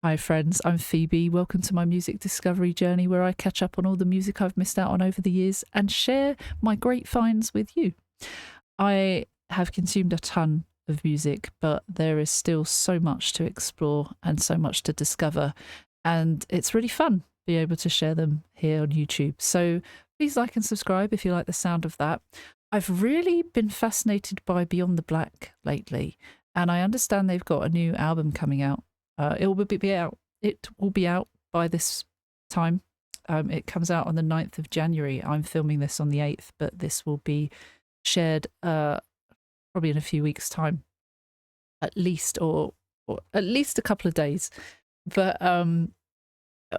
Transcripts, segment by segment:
Hi friends, I'm Phoebe. Welcome to my music discovery journey where I catch up on all the music I've missed out on over the years and share my great finds with you. I have consumed a ton of music, but there is still so much to explore and so much to discover, and it's really fun to be able to share them here on YouTube. So please like and subscribe if you like the sound of that. I've really been fascinated by Beyond the Black lately, and I understand they've got a new album coming out. It will be out by this time. It comes out on the 9th of January. I'm filming this on the 8th, but this will be shared probably in a few weeks' time, at least, or at least a couple of days. But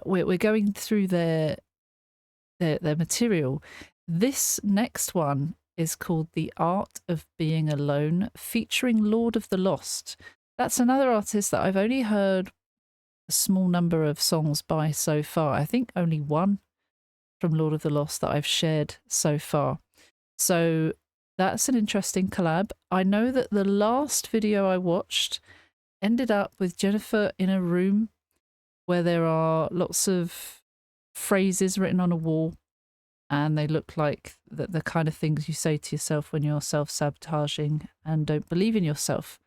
we're going through their material. This next one is called The Art of Being Alone, featuring Lord of the Lost. That's another artist that I've only heard a small number of songs by so far. I think only one from Lord of the Lost that I've shared so far. So that's an interesting collab. I know that the last video I watched ended up with Jennifer in a room where there are lots of phrases written on a wall, and they look like the kind of things you say to yourself when you're self-sabotaging and don't believe in yourself.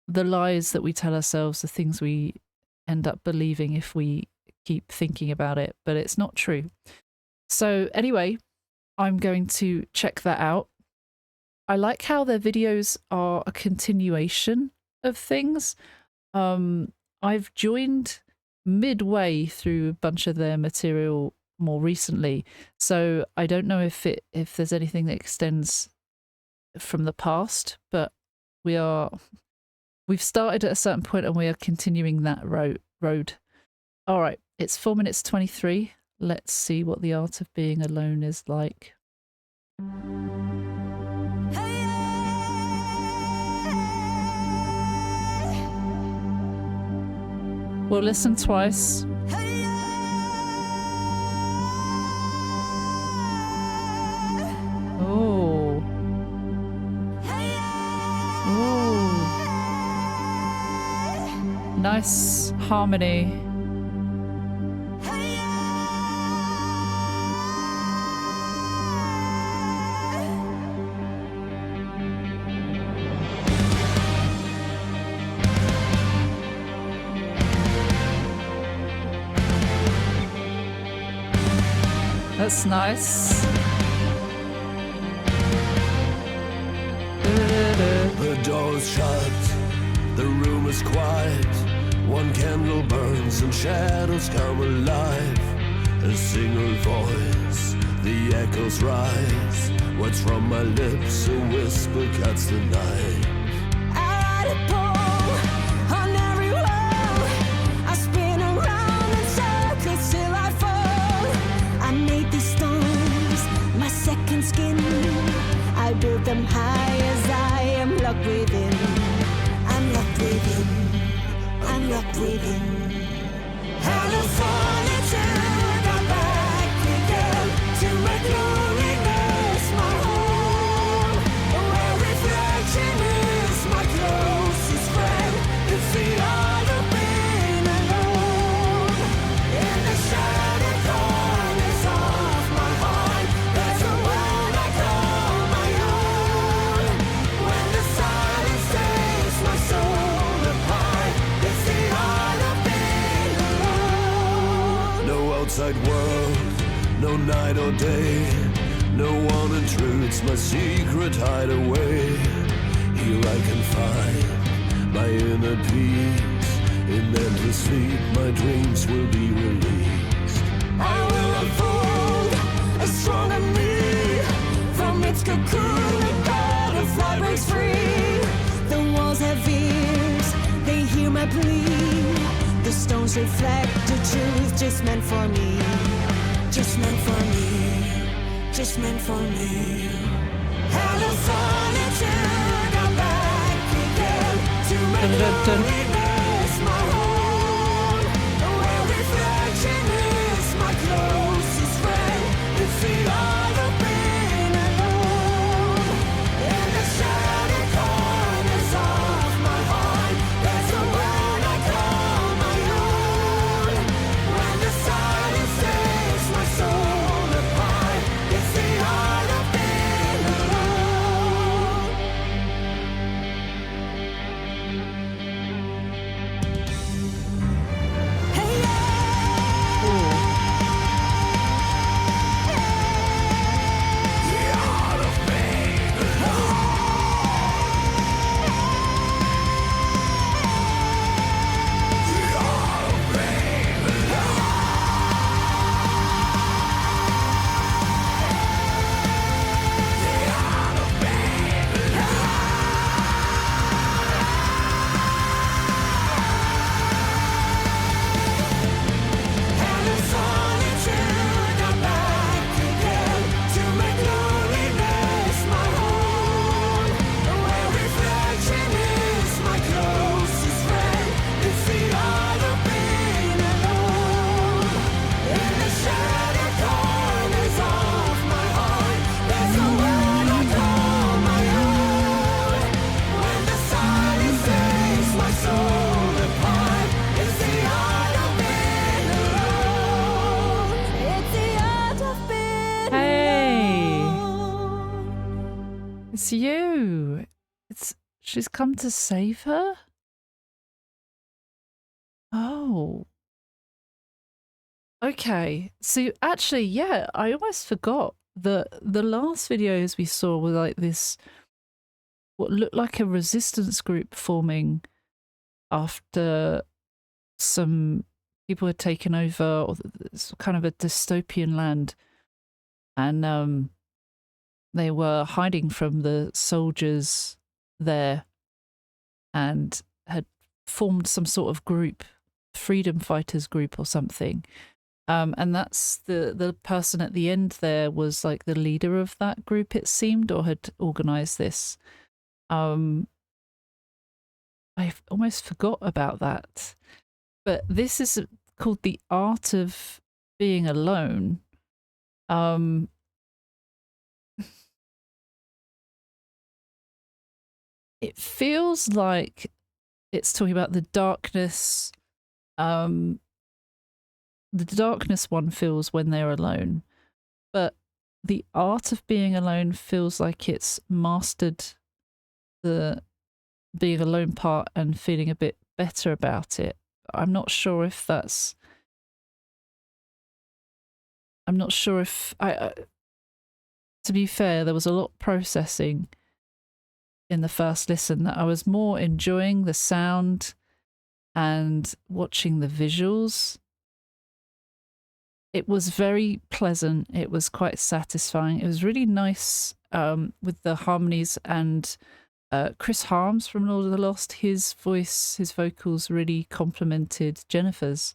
The lies that we tell ourselves, the things we end up believing if we keep thinking about it, but it's not true. So anyway, I'm going to check that out. I like how their videos are a continuation of things. I've joined midway through a bunch of their material more recently, so I don't know if there's anything that extends from the past, but we've started at a certain point and we are continuing that road. All right, it's 4 minutes 23. Let's see what The Art of Being Alone is like. We'll listen twice. Oh. Nice harmony. That's nice. The door's shut, the room is quiet. One candle burns and shadows come alive. A single voice, the echoes rise. What's from my lips, a whisper cuts the night. I write a poem on every wall. I spin around in circles till I fall. I made these stones my second skin. I built them high as I am locked within. I'm locked within. I'm locked within. Hello, solitude, I'm back again to make loneliness my home. Where reflection is my closest friend. It's the art of being alone. In the shadowed corners of my heart, there's a world I call my own. When the silence takes my soul apart, it's the art of being alone. No outside world, no night or day. No one intrudes my secret hideaway. Here I can find my inner peace. In endless sleep, my dreams will be released. I will unfold a stronger me. From its cocoon, the butterfly breaks free. The walls have ears, they hear my plea. The stones reflect the truth, just meant for me. Just meant for me. Just meant for me. Hello, solitude, I'm back again to make loneliness my home. Where reflection is my closest friend. It's the art of being alone. In the shadowed corners of my heart, there's a world I call my own. It's you. She's come to save her? Oh. Okay. So actually, yeah, I almost forgot that the last videos we saw were like this, what looked like a resistance group forming after some people had taken over, or it's kind of a dystopian land, and they were hiding from the soldiers there and had formed some sort of group, freedom fighters group or something. And that's the person at the end there was like the leader of that group, it seemed, or had organized this. I almost forgot about that. But this is called The Art of Being Alone. It feels like it's talking about the darkness. The darkness one feels when they're alone, but the art of being alone feels like it's mastered the being alone part and feeling a bit better about it. I'm not sure if that's. I'm not sure if to be fair, there was a lot of processing in the first listen that I was more enjoying the sound and watching the visuals. It was very pleasant. It was quite satisfying. It was really nice with the harmonies, and Chris Harms from Lord of the Lost, his voice, his vocals really complemented Jennifer's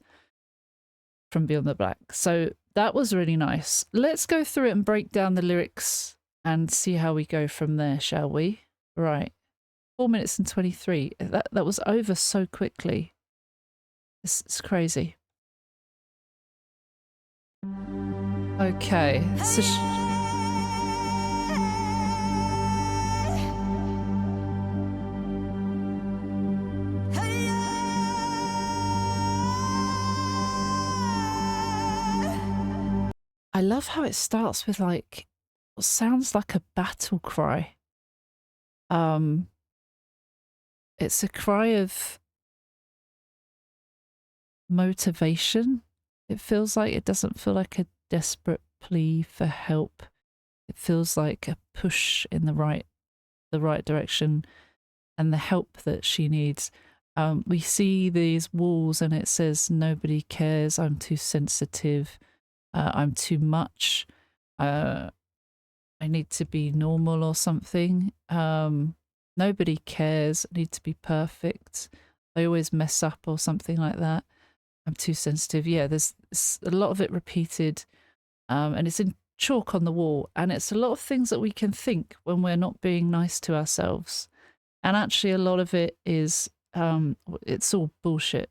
from Beyond the Black. So that was really nice. Let's go through it and break down the lyrics and see how we go from there, shall we? Right. 4 minutes and 23. That was over so quickly. It's crazy. Okay. So I love how it starts with like what sounds like a battle cry. It's a cry of motivation. It feels like it doesn't feel like a desperate plea for help. It feels like a push in the right direction and the help that she needs. We see these walls and it says, "Nobody cares. I'm too sensitive. I'm too much. I need to be normal or something. Nobody cares. I need to be perfect. I always mess up," or something like that. "I'm too sensitive." Yeah, there's a lot of it repeated, and it's in chalk on the wall. And it's a lot of things that we can think when we're not being nice to ourselves. And actually, a lot of it is, it's all bullshit.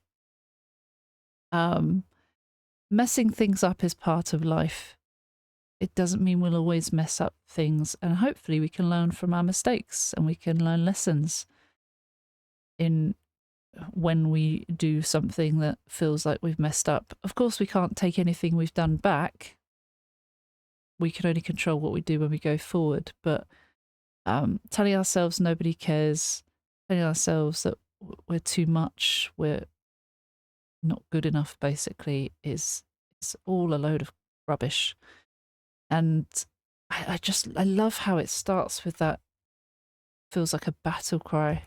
Messing things up is part of life. It doesn't mean we'll always mess up things, and hopefully we can learn from our mistakes and we can learn lessons in when we do something that feels like we've messed up. Of course, we can't take anything we've done back. We can only control what we do when we go forward. But telling ourselves nobody cares, telling ourselves that we're too much, we're not good enough, basically, is all a load of rubbish. And I love how it starts with that, feels like a battle cry.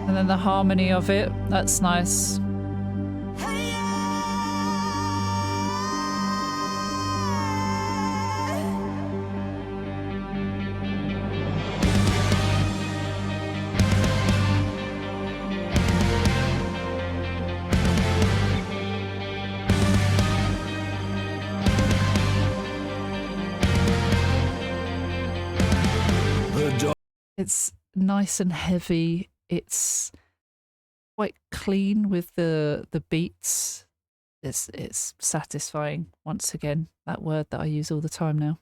And then the harmony of it, that's nice. It's nice and heavy. It's quite clean with the beats. It's satisfying. Once again, that word that I use all the time now.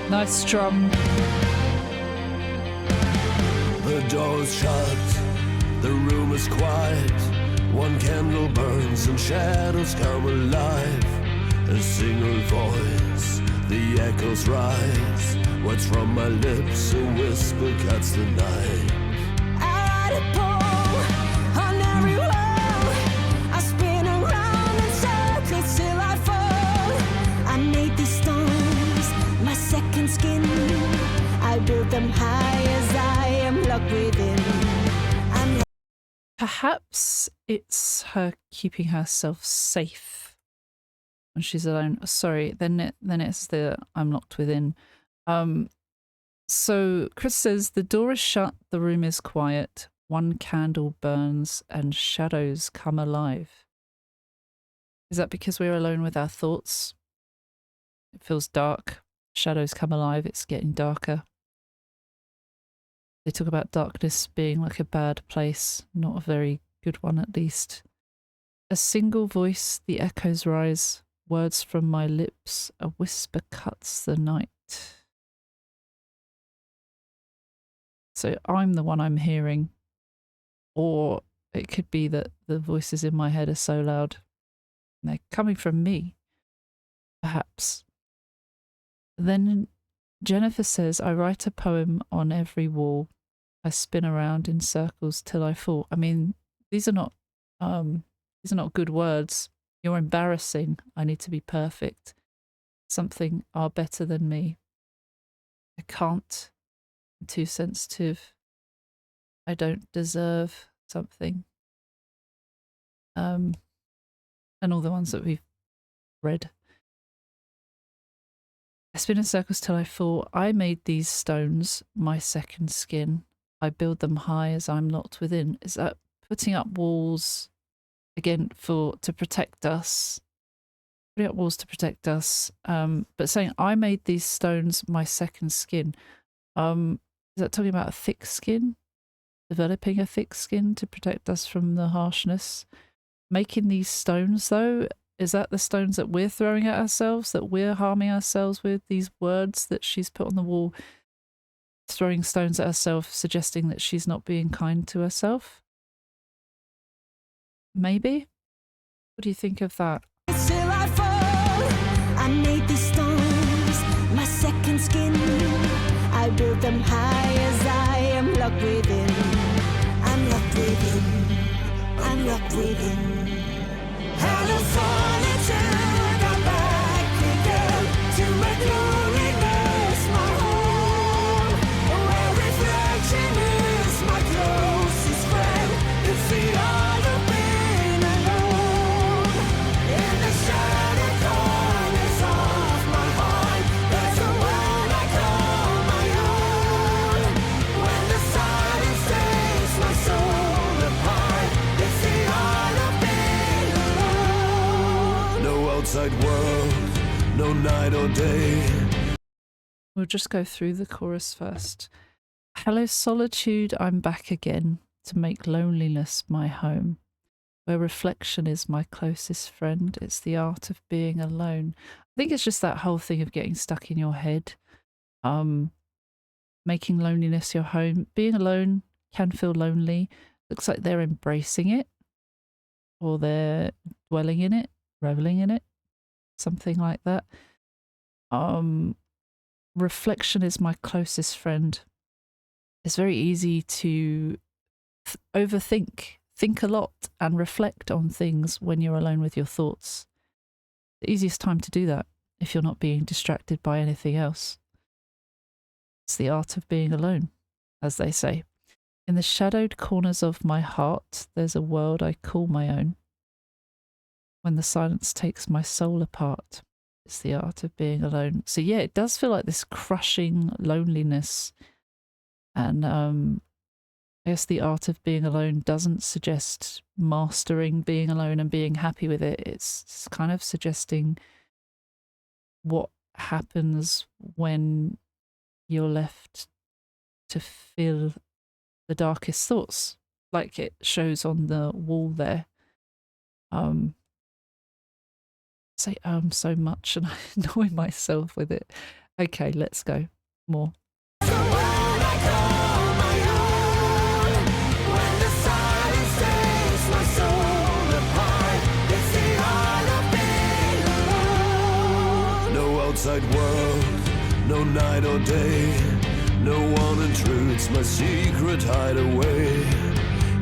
Nice drum. The door's shut, the room is quiet. One candle burns and shadows come alive. A single voice, the echoes rise. Words from my lips, a whisper cuts the night. I ride a pole on every wall. I spin around in circles till I fall. I made these stones my second skin. I build them high as I am locked within. I'm Perhaps it's her keeping herself safe when she's alone. Sorry, then it's the I'm locked within. So Chris says the door is shut, the room is quiet, one candle burns and shadows come alive. Is that because we're alone with our thoughts? It feels dark. Shadows come alive, it's getting darker. They talk about darkness being like a bad place, not a very good one at least. A single voice, the echoes rise, words from my lips, a whisper cuts the night. So I'm the one I'm hearing. Or it could be that the voices in my head are so loud. And they're coming from me, perhaps. Then Jennifer says, I write a poem on every wall. I spin around in circles till I fall. I mean, these are not good words. You're embarrassing. I need to be perfect. Something are better than me. I can't. I'm too sensitive. I don't deserve something. And all the ones that we've read. I spin in circles till I fall. I made these stones my second skin. I build them high as I'm locked within. Is that putting up walls again to protect us? Putting up walls to protect us. But saying I made these stones my second skin. Is that talking about a thick skin? Developing a thick skin to protect us from the harshness? Making these stones though, is that the stones that we're throwing at ourselves, that we're harming ourselves with? These words that she's put on the wall, throwing stones at herself, suggesting that she's not being kind to herself? Maybe? What do you think of that? till I fall. I made these stones my second skin. I build them high as I am locked within. I'm locked within. I'm locked within. Hello solitude, I'm back again to make loneliness my home. Where reflection is my closest friend. It's the art of being alone. In the shadow corners of my heart, there's a world I call my own. When the silence takes my soul apart, it's the art of being alone. No outside world, no night or day. We'll just go through the chorus first. Hello solitude, I'm back again to make loneliness my home. Where reflection is my closest friend, it's the art of being alone. I think it's just that whole thing of getting stuck in your head. Making loneliness your home. Being alone can feel lonely. Looks like they're embracing it. Or they're dwelling in it, reveling in it. Something like that. Reflection is my closest friend. It's very easy to overthink, think a lot and reflect on things when you're alone with your thoughts. The easiest time to do that if you're not being distracted by anything else. It's the art of being alone, as they say. In the shadowed corners of my heart, there's a world I call my own. When the silence takes my soul apart, it's the art of being alone. So yeah, it does feel like this crushing loneliness. And I guess the art of being alone doesn't suggest mastering being alone and being happy with it. It's kind of suggesting what happens when you're left to feel the darkest thoughts, like it shows on the wall there. Say so much and I annoy myself with it. Okay, let's go. More. The one I call my own. When the silence takes my soul apart, it's the art of being alone. No outside world, no night or day. No one intrudes my secret hideaway.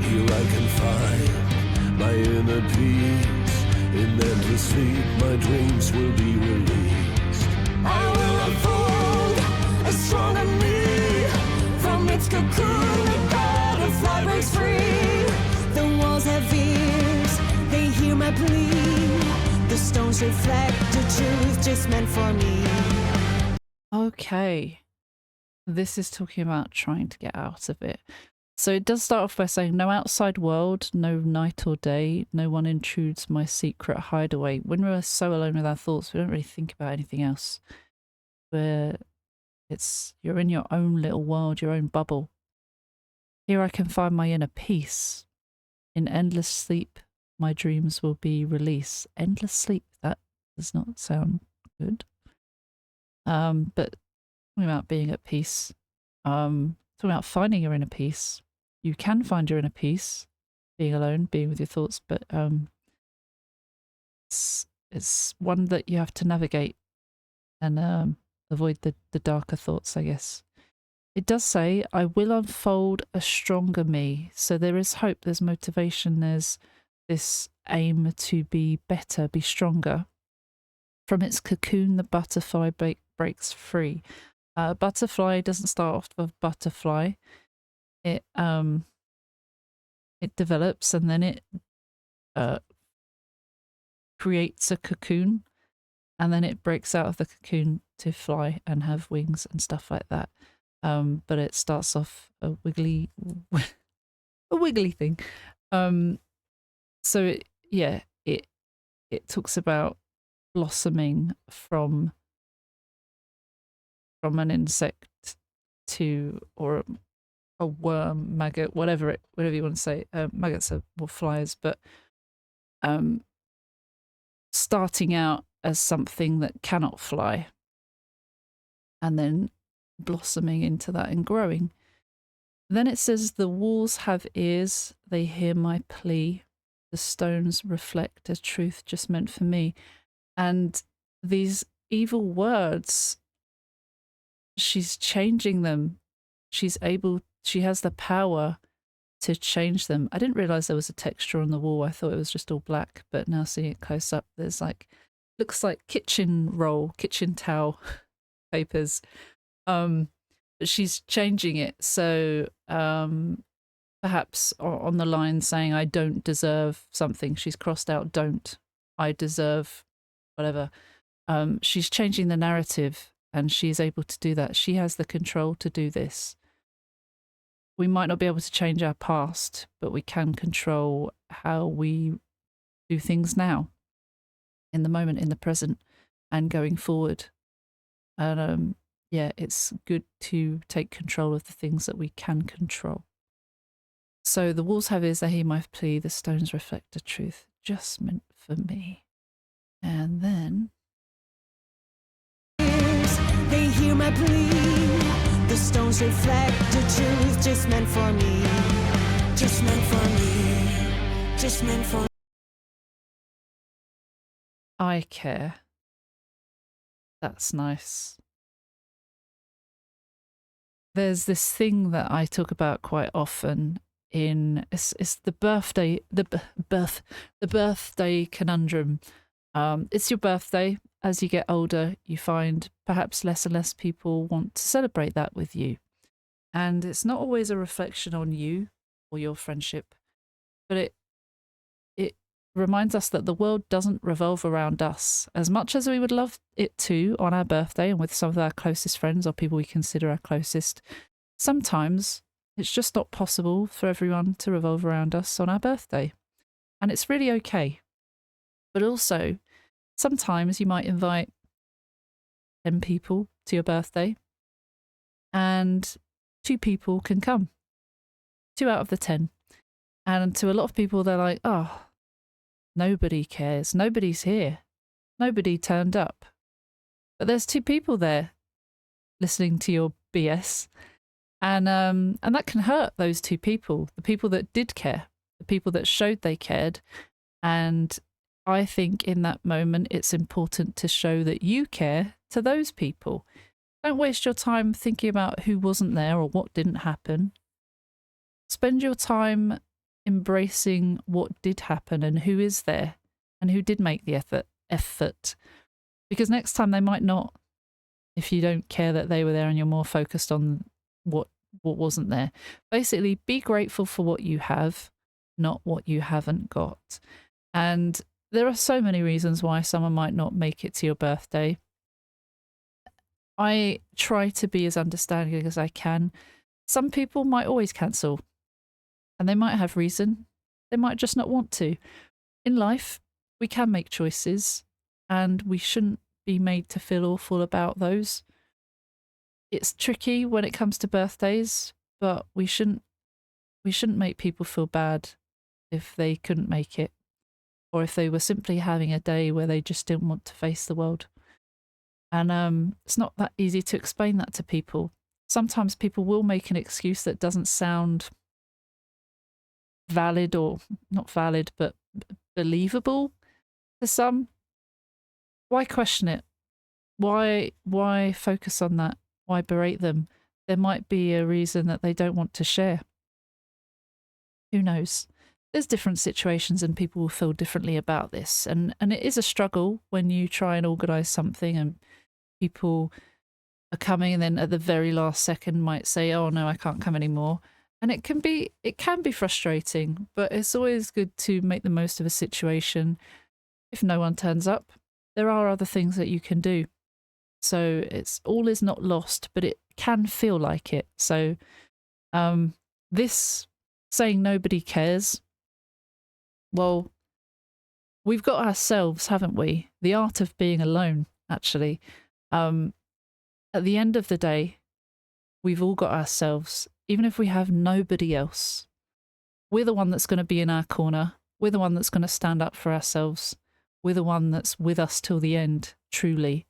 Here I can find my inner peace. In endless sleep, my dreams will be released. I will unfold a stronger me. From its cocoon, the butterfly breaks free. The walls have ears, they hear my plea. The stones reflect the truth just meant for me. Okay. This is talking about trying to get out of it. So it does start off by saying, no outside world, no night or day, no one intrudes my secret hideaway. When we're so alone with our thoughts, we don't really think about anything else. Where you're in your own little world, your own bubble. Here I can find my inner peace. In endless sleep, my dreams will be released. Endless sleep, that does not sound good. But talking about being at peace, talking about finding your inner peace. You can find your inner peace being alone, being with your thoughts, but it's one that you have to navigate and avoid the darker thoughts, I guess. It does say, I will unfold a stronger me. So there is hope, there's motivation, there's this aim to be better, be stronger. From its cocoon, the butterfly breaks free. Butterfly doesn't start off with butterfly. It develops and then it creates a cocoon, and then it breaks out of the cocoon to fly and have wings and stuff like that. But it starts off a wiggly thing. So it talks about blossoming from an insect to, or a worm, maggot, whatever you want to say. Maggots are more flies, but starting out as something that cannot fly, and then blossoming into that and growing. Then it says, the walls have ears, they hear my plea. The stones reflect a truth just meant for me. And these evil words, she's changing them. She has the power to change them. I didn't realize there was a texture on the wall. I thought it was just all black, but now seeing it close up, there's looks like kitchen towel papers. But she's changing it. So perhaps on the line saying, I don't deserve something, she's crossed out don't. I deserve whatever. She's changing the narrative, and she's able to do that. She has the control to do this. We might not be able to change our past, but we can control how we do things now, in the moment, in the present, and going forward. And it's good to take control of the things that we can control. So the walls have ears, they hear my plea. The stones reflect the truth just meant for me. And then They hear my plea. The stones reflect the truth just meant for me. Just meant for me. Just meant for me. I care. That's nice. There's this thing that I talk about quite often it's the birthday conundrum. It's your birthday. As you get older, you find perhaps less and less people want to celebrate that with you. And it's not always a reflection on you or your friendship, but it reminds us that the world doesn't revolve around us. As much as we would love it to on our birthday and with some of our closest friends or people we consider our closest, sometimes it's just not possible for everyone to revolve around us on our birthday. And it's really okay. But also, sometimes you might invite 10 people to your birthday and 2 people can come. 2 out of the 10. And to a lot of people, they're like, oh, nobody cares. Nobody's here. Nobody turned up. But there's 2 people there. listening to your BS. And that can hurt those two people, the people that did care, the people that showed they cared. And I think in that moment, it's important to show that you care to those people. Don't waste your time thinking about who wasn't there or what didn't happen. Spend your time embracing what did happen and who is there and who did make the effort. Because next time they might not, if you don't care that they were there and you're more focused on what wasn't there. Basically, be grateful for what you have, not what you haven't got. And there are so many reasons why someone might not make it to your birthday. I try to be as understanding as I can. Some people might always cancel, and they might have reason. They might just not want to. In life, we can make choices, and we shouldn't be made to feel awful about those. It's tricky when it comes to birthdays, but we shouldn't make people feel bad if they couldn't make it, or if they were simply having a day where they just didn't want to face the world. And it's not that easy to explain that to people. Sometimes people will make an excuse that doesn't sound valid, or not valid, but believable to some. Why question it? Why focus on that? Why berate them? There might be a reason that they don't want to share. Who knows? There's different situations and people will feel differently about this. And it is a struggle when you try and organise something and people are coming and then at the very last second might say, oh no, I can't come anymore. And it can be frustrating, but it's always good to make the most of a situation. If no one turns up, there are other things that you can do. So it's all is not lost, but it can feel like it. So this saying nobody cares, well, we've got ourselves, haven't we? The art of being alone, actually. At the end of the day, we've all got ourselves, even if we have nobody else. We're the one that's going to be in our corner. We're the one that's going to stand up for ourselves. We're the one that's with us till the end, truly.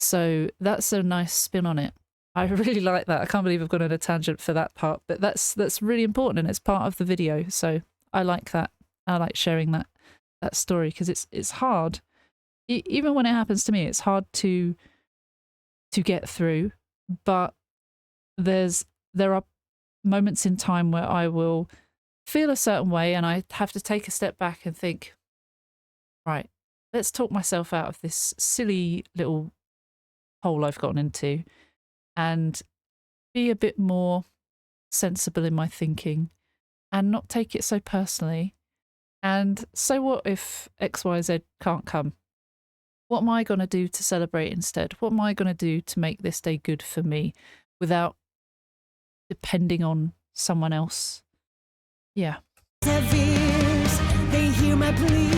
So that's a nice spin on it. I really like that. I can't believe I've gone on a tangent for that part, but that's really important and it's part of the video. So I like that. I like sharing that story because it's hard. Even when it happens to me, it's hard to get through. But there are moments in time where I will feel a certain way and I have to take a step back and think, right, let's talk myself out of this silly little hole I've gotten into and be a bit more sensible in my thinking and not take it so personally. And so what if XYZ can't come? What am I going to do to celebrate instead? What am I going to do to make this day good for me without depending on someone else? Yeah. Have ears, they hear my plea.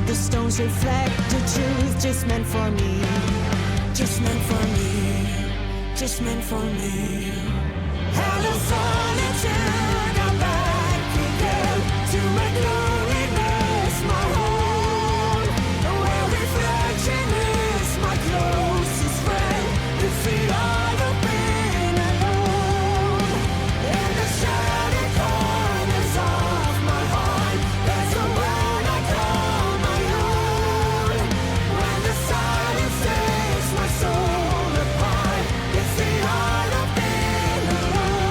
The stones reflect the truth, just meant for me. Just meant for me. Just meant for me. Hello, solitude, I'm back again to make loneliness my home. Where reflection is my closest friend. It's the art of being alone. In the shattered corners of my heart, there's a word I call my own. When the silence takes my soul apart, it's the art of being alone.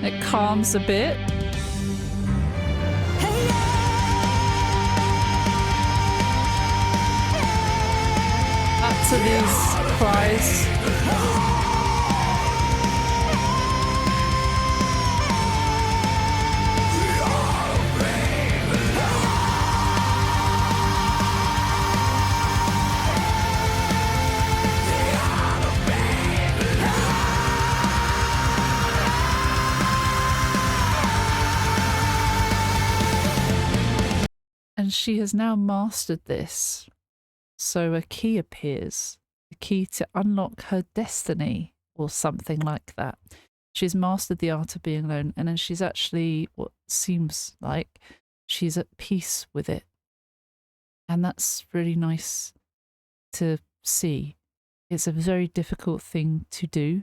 It calms a bit. Hey, Up to these cries. And she has now mastered this. So a key appears, the key to unlock her destiny or something like that. She's mastered the art of being alone, and then she's actually, what seems like, she's at peace with it. And that's really nice to see. It's a very difficult thing to do,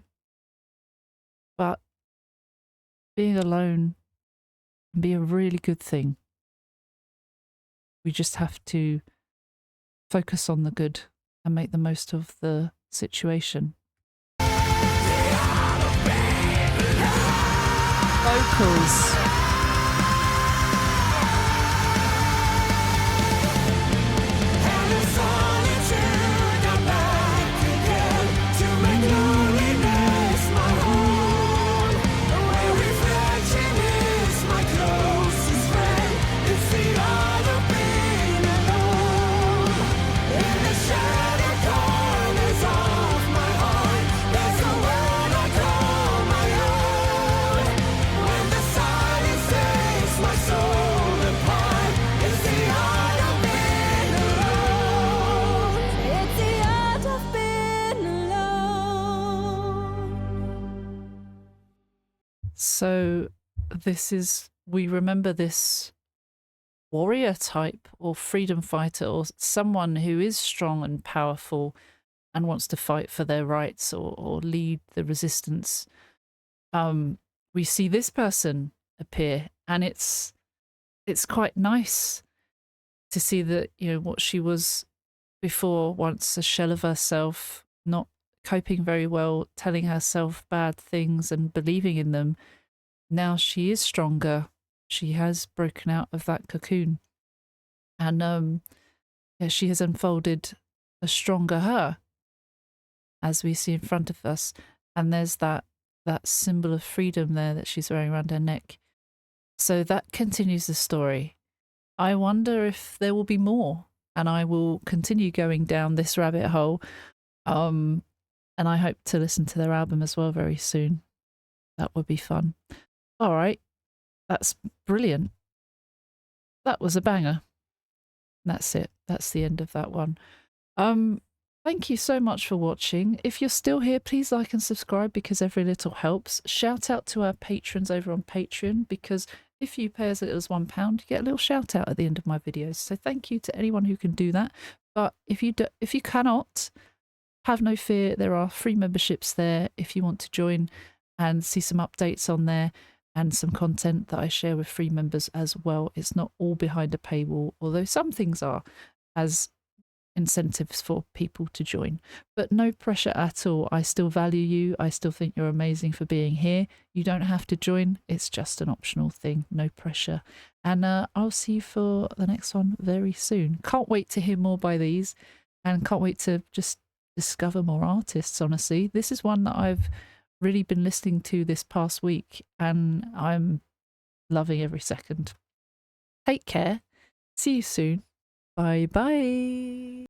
but being alone can be a really good thing. We just have to focus on the good and make the most of the situation. Vocals. So we remember this warrior type or freedom fighter or someone who is strong and powerful and wants to fight for their rights or lead the resistance. We see this person appear, and it's quite nice to see that, you know, what she was before, once a shell of herself, not coping very well, telling herself bad things and believing in them. Now she is stronger. She has broken out of that cocoon, and she has unfolded a stronger her, as we see in front of us. And there's that symbol of freedom there that she's wearing around her neck. So that continues the story. I wonder if there will be more, and I will continue going down this rabbit hole. And I hope to listen to their album as well very soon. That would be fun. All right, that's brilliant. That was a banger. That's it. That's the end of that one. Thank you so much for watching. If you're still here, please like and subscribe, because every little helps. Shout out to our patrons over on Patreon, because if you pay as little as £1, you get a little shout out at the end of my videos. So thank you to anyone who can do that. But if you cannot, have no fear. There are free memberships there if you want to join and see some updates on there, and some content that I share with free members as well. It's not all behind a paywall, although some things are, as incentives for people to join. But no pressure at all. I still value you. I still think you're amazing for being here. You don't have to join. It's just an optional thing. No pressure. And I'll see you for the next one very soon. Can't wait to hear more by these, and can't wait to just discover more artists, honestly. This is one that I've really been listening to this past week, and I'm loving every second. Take care. See you soon. Bye bye.